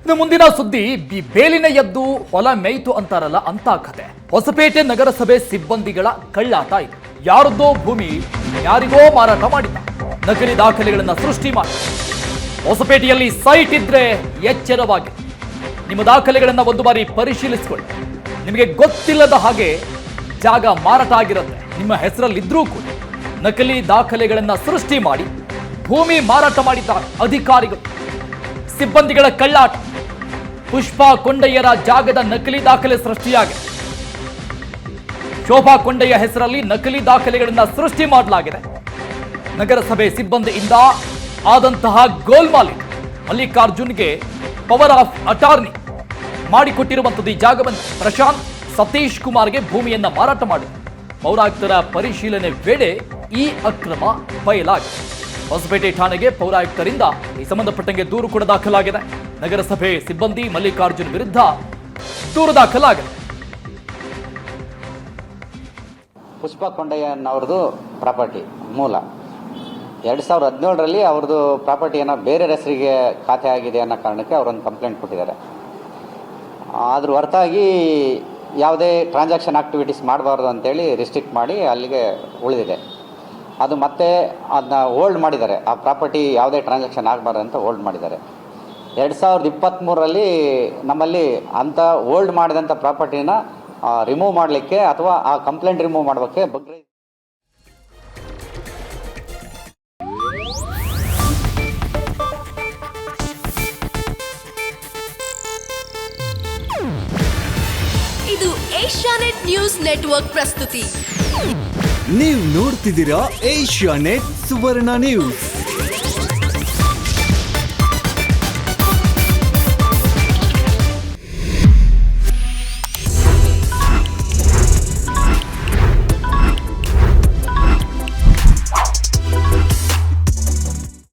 ಇನ್ನು ಮುಂದಿನ ಸುದ್ದಿ ಬೇಲಿನ ಎದ್ದು ಹೊಲ ಮೇಯ್ತು ಅಂತಾರಲ್ಲ ಅಂತ ಕತೆ. ಹೊಸಪೇಟೆ ನಗರಸಭೆ ಸಿಬ್ಬಂದಿಗಳ ಕಳ್ಳಾಟ ಇದು. ಯಾರದ್ದೋ ಭೂಮಿ ಯಾರಿಗೋ ಮಾರಾಟ ಮಾಡಿದ್ದ, ನಕಲಿ ದಾಖಲೆಗಳನ್ನ ಸೃಷ್ಟಿ ಮಾಡಿ. ಹೊಸಪೇಟೆಯಲ್ಲಿ ಸೈಟ್ ಇದ್ರೆ ಎಚ್ಚರವಾಗಿ ನಿಮ್ಮ ದಾಖಲೆಗಳನ್ನ ಒಂದು ಬಾರಿ ಪರಿಶೀಲಿಸಿಕೊಳ್ಳಿ. ನಿಮಗೆ ಗೊತ್ತಿಲ್ಲದ ಹಾಗೆ ಜಾಗ ಮಾರಾಟ ಆಗಿರುತ್ತೆ, ನಿಮ್ಮ ಹೆಸರಲ್ಲಿದ್ರೂ ಕೂಡ ನಕಲಿ ದಾಖಲೆಗಳನ್ನ ಸೃಷ್ಟಿ ಮಾಡಿ ಭೂಮಿ ಮಾರಾಟ ಮಾಡಿದ್ದಾರೆ ಅಧಿಕಾರಿಗಳು. ಸಿಬ್ಬಂದಿಗಳ ಕಳ್ಳಾಟ. ಪುಷ್ಪಾ ಕೊಂಡಯ್ಯರ ಜಾಗದ ನಕಲಿ ದಾಖಲೆ ಸೃಷ್ಟಿಯಾಗಿದೆ. ಶೋಭಾ ಕೊಂಡಯ್ಯ ಹೆಸರಲ್ಲಿ ನಕಲಿ ದಾಖಲೆಗಳನ್ನ ಸೃಷ್ಟಿ ಮಾಡಲಾಗಿದೆ. ನಗರಸಭೆ ಸಿಬ್ಬಂದಿಯಿಂದ ಆದಂತಹ ಗೋಲ್ಮಾಲ್ ಮಲ್ಲಿಕಾರ್ಜುನ್ಗೆ ಪವರ್ ಆಫ್ ಅಟಾರ್ನಿ ಮಾಡಿಕೊಟ್ಟಿರುವಂಥದ್ದು. ಈ ಜಾಗವನ್ನು ಪ್ರಶಾಂತ್ ಸತೀಶ್ ಕುಮಾರ್ಗೆ ಭೂಮಿಯನ್ನ ಮಾರಾಟ ಮಾಡಿ ಪೌರಾಯುಕ್ತರ ಪರಿಶೀಲನೆ ವೇಳೆ ಈ ಅಕ್ರಮ ಬಯಲಾಗಿದೆ. ಹೊಸಪೇಟೆ ಠಾಣೆಗೆ ಪೌರಾಯುಕ್ತರಿಂದ ಈ ಸಂಬಂಧಪಟ್ಟಂಗೆ ದೂರು ಕೂಡ ದಾಖಲಾಗಿದೆ. ನಗರಸಭೆ ಸಿಬ್ಬಂದಿ ಮಲ್ಲಿಕಾರ್ಜುನ್ ವಿರುದ್ಧ ದೂರು ದಾಖಲಾಗಿದೆ. ಪುಷ್ಪಾ ಕೊಂಡಯ್ಯನವ್ರದ್ದು ಪ್ರಾಪರ್ಟಿ ಮೂಲ 2017ರಲ್ಲಿ ಅವ್ರದ್ದು ಪ್ರಾಪರ್ಟಿ ಏನೋ ಬೇರೆ ಹೆಸರಿಗೆ ಖಾತೆ ಆಗಿದೆ ಅನ್ನೋ ಕಾರಣಕ್ಕೆ ಅವರೊಂದು ಕಂಪ್ಲೇಂಟ್ ಕೊಟ್ಟಿದ್ದಾರೆ. ಅದ್ರ ಹೊರತಾಗಿ ಯಾವುದೇ ಟ್ರಾನ್ಸಾಕ್ಷನ್ ಆಕ್ಟಿವಿಟೀಸ್ ಮಾಡಬಾರ್ದು ಅಂತೇಳಿ ರಿಸ್ಟ್ರಿಕ್ಟ್ ಮಾಡಿ ಅಲ್ಲಿಗೆ ಉಳಿದಿದೆ. ಅದು ಮತ್ತೆ ಅದನ್ನ ಹೋಲ್ಡ್ ಮಾಡಿದ್ದಾರೆ. ಆ ಪ್ರಾಪರ್ಟಿ ಯಾವುದೇ ಟ್ರಾನ್ಸಾಕ್ಷನ್ ಆಗಬಾರ್ದು ಅಂತ ಹೋಲ್ಡ್ ಮಾಡಿದ್ದಾರೆ. 2023ರಲ್ಲಿ ನಮ್ಮಲ್ಲಿ ಅಂಥ ಹೋಲ್ಡ್ ಮಾಡಿದಂಥ ಪ್ರಾಪರ್ಟಿನ ರಿಮೂವ್ ಮಾಡಲಿಕ್ಕೆ ಅಥವಾ ಆ ಕಂಪ್ಲೇಂಟ್ ರಿಮೂವ್ ಮಾಡೋಕ್ಕೆ ಬಗ್ಗೆ ಇದು ಏಷ್ಯಾನೆಟ್ ನ್ಯೂಸ್ ನೆಟ್ವರ್ಕ್ ಪ್ರಸ್ತುತಿ. ನೀವು ನೋಡ್ತಿದ್ದೀರಾ ಏಷ್ಯಾನೆಟ್ ಸುವರ್ಣ ನ್ಯೂಸ್.